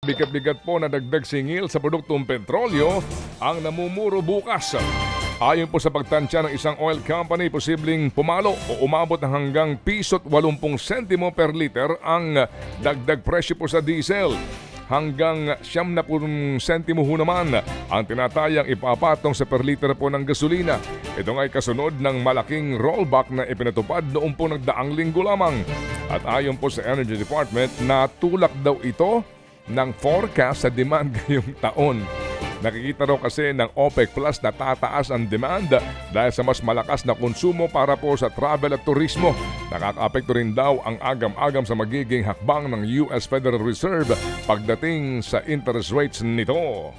bigat-bigat po na dagdag singil sa produktong petrolyo ang namumuro bukas. Ayon po sa pagtansya ng isang oil company, posibleng pumalo o umabot ng hanggang piso't 80 sentimo per liter ang dagdag presyo po sa diesel. Hanggang 70 sentimo ho naman ang tinatayang ipapatong sa per liter po ng gasolina. Ito nga'y kasunod ng malaking rollback na ipinatupad noong po nagdaang linggo lamang. At ayon po sa Energy Department, natulak daw ito ng forecast sa demand ngayong taon. Nakikita raw kasi ng OPEC Plus na tataas ang demand dahil sa mas malakas na konsumo para po sa travel at turismo. Nakakaapekto rin daw ang agam-agam sa magiging hakbang ng US Federal Reserve pagdating sa interest rates nito.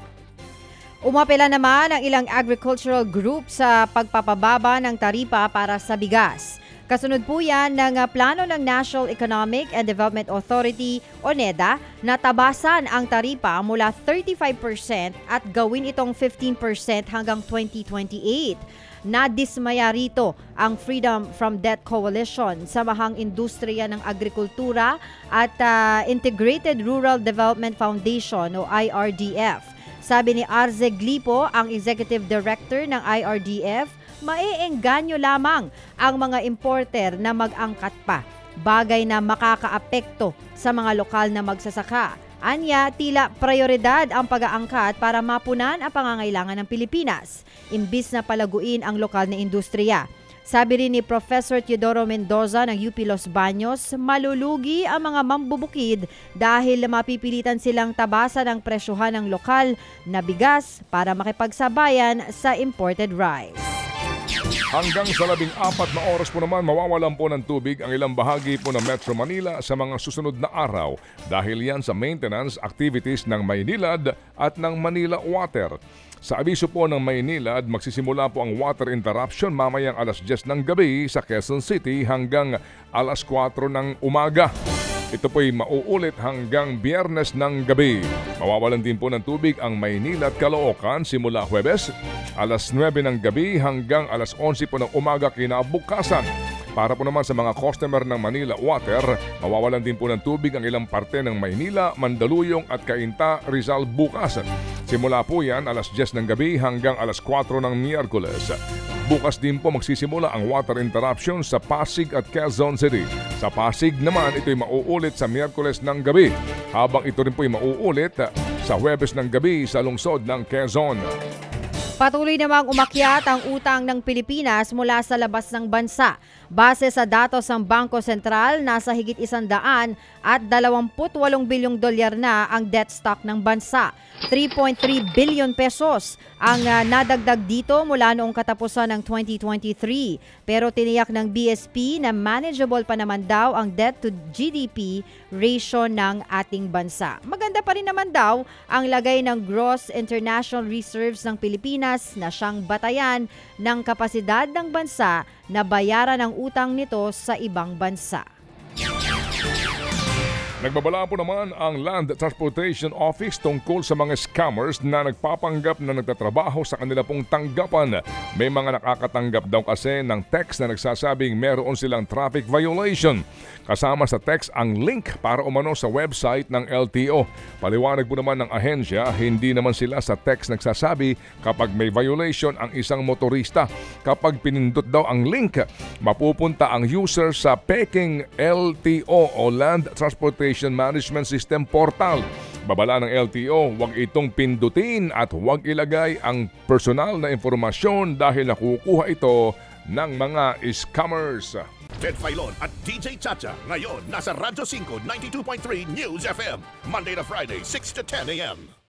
Umapela naman ang ilang agricultural group sa pagpapababa ng taripa para sa bigas. Kasunod po yan ng plano ng National Economic and Development Authority o NEDA na tabasan ang taripa mula 35% at gawin itong 15% hanggang 2028. Nadismaya rito ang Freedom from Debt Coalition, Samahang Industriya ng Agrikultura at Integrated Rural Development Foundation o IRDF. Sabi ni Arze Glipo, ang Executive Director ng IRDF, maiengganyo lamang ang mga importer na mag-angkat pa, bagay na makakaapekto sa mga lokal na magsasaka. Anya, tila prioridad ang pag-aangkat para mapunan ang pangangailangan ng Pilipinas, imbis na palaguin ang lokal na industriya. Sabi rin ni Professor Teodoro Mendoza ng UP Los Baños, malulugi ang mga mambubukid dahil mapipilitan silang tabasan ang presyohan ng lokal na bigas para makipagsabayan sa imported rice. Hanggang sa 14 na oras po naman mawawalan po ng tubig ang ilang bahagi po ng Metro Manila sa mga susunod na araw dahil yan sa maintenance activities ng Maynilad at ng Manila Water. Sa abiso po ng Maynilad, magsisimula po ang water interruption mamayang alas 10 ng gabi sa Quezon City hanggang alas 4 ng umaga. Ito po'y mauulit hanggang Biyernes ng gabi. Mawawalan din po ng tubig ang Maynila at Caloocan simula Huwebes, alas 9 ng gabi hanggang alas 11 po ng umaga kinabukasan. Para po naman sa mga customer ng Manila Water, mawawalan din po ng tubig ang ilang parte ng Maynila, Mandaluyong at Cainta, Rizal bukas. Simula po yan alas 10 ng gabi hanggang alas 4 ng Miyerkules. Bukas din po magsisimula ang water interruption sa Pasig at Quezon City. Sa Pasig naman, ito'y mauulit sa Miyerkules ng gabi, habang ito rin po'y mauulit sa Huwebes ng gabi sa lungsod ng Quezon. Patuloy namang umakyat ang utang ng Pilipinas mula sa labas ng bansa. Base sa datos ng Bangko Sentral, nasa higit 128 bilyong dolyar na ang debt stock ng bansa. 3.3 billion pesos ang nadagdag dito mula noong katapusan ng 2023. Pero tiniyak ng BSP na manageable pa naman daw ang debt to GDP ratio ng ating bansa. Maganda pa rin naman daw ang lagay ng gross international reserves ng Pilipinas na siyang batayan ng kapasidad ng bansa na bayaran ang utang nito sa ibang bansa. Nagbabala po naman ang Land Transportation Office tungkol sa mga scammers na nagpapanggap na nagtatrabaho sa kanila pong tanggapan. May mga nakakatanggap daw kasi ng text na nagsasabing meron silang traffic violation. Kasama sa text ang link para umano sa website ng LTO. Paliwanag po naman ng ahensya, hindi naman sila sa text nagsasabi kapag may violation ang isang motorista. Kapag pinindot daw ang link, mapupunta ang user sa peking LTO o Land Transportation Management System Portal. Babala ng LTO, huwag itong pindutin at huwag ilagay ang personal na impormasyon dahil nakukuha ito ng mga scammers. Ted Filon at DJ Chacha ngayon nasa Radyo 5 92.3 News FM Monday to Friday 6 to 10 a.m.